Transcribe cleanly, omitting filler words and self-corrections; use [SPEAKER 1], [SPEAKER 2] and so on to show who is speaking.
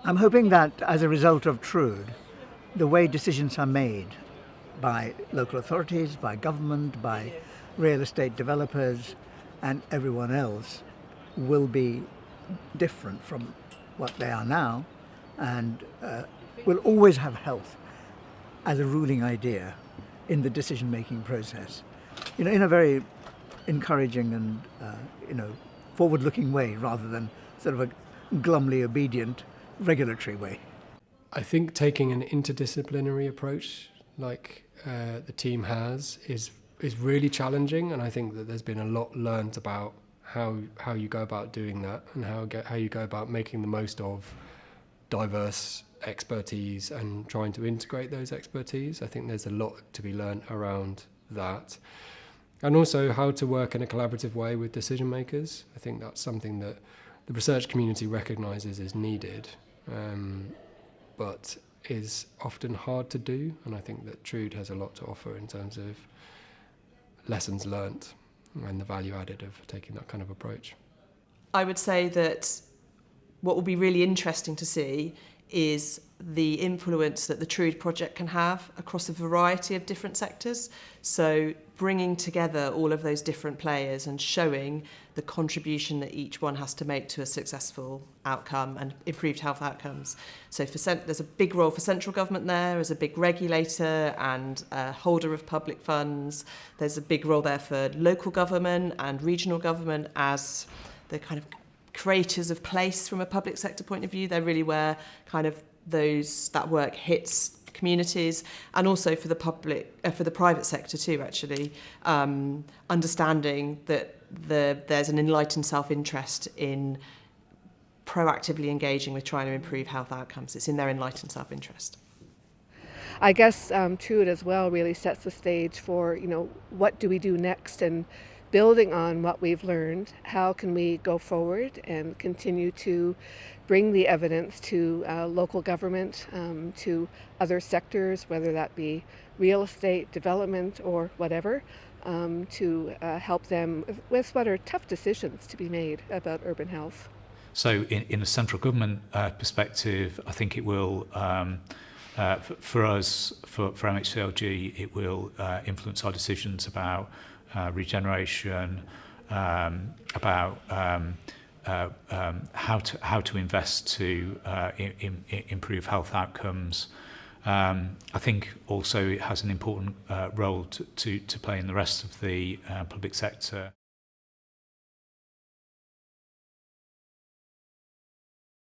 [SPEAKER 1] I'm hoping that as a result of TRUUD, the way decisions are made by local authorities, by government, by real estate developers and everyone else will be different from what they are now, and will always have health as a ruling idea in the decision-making process, in a very encouraging and forward-looking way, rather than sort of a glumly obedient regulatory way.
[SPEAKER 2] I think taking an interdisciplinary approach like the team has is really challenging, and I think that there's been a lot learnt about how you go about doing that, and how you go about making the most of diverse expertise and trying to integrate those expertise. I think there's a lot to be learnt around that. And also how to work in a collaborative way with decision makers. I think that's something that the research community recognises is needed, but is often hard to do. And I think that TRUUD has a lot to offer in terms of lessons learnt and the value added of taking that kind of approach.
[SPEAKER 3] I would say that what will be really interesting to see is the influence that the TRUUD project can have across a variety of different sectors. So bringing together all of those different players and showing the contribution that each one has to make to a successful outcome and improved health outcomes. So there's a big role for central government there as a big regulator and a holder of public funds. There's a big role there for local government and regional government as the kind of creators of place from a public sector point of view. They're really where kind of that work hits communities, and also for the private sector too, actually, understanding that there's an enlightened self-interest in proactively engaging with trying to improve health outcomes. It's in their enlightened self-interest.
[SPEAKER 4] I guess TRUUD as well really sets the stage for, what do we do next, and building on what we've learned, how can we go forward and continue to bring the evidence to local government, to other sectors, whether that be real estate, development, or whatever, to help them with what are tough decisions to be made about urban health.
[SPEAKER 5] So in a central government perspective, I think it will, for us, for MHCLG, it will influence our decisions about regeneration, about how to invest to improve health outcomes. I think also it has an important role to play in the rest of the public sector.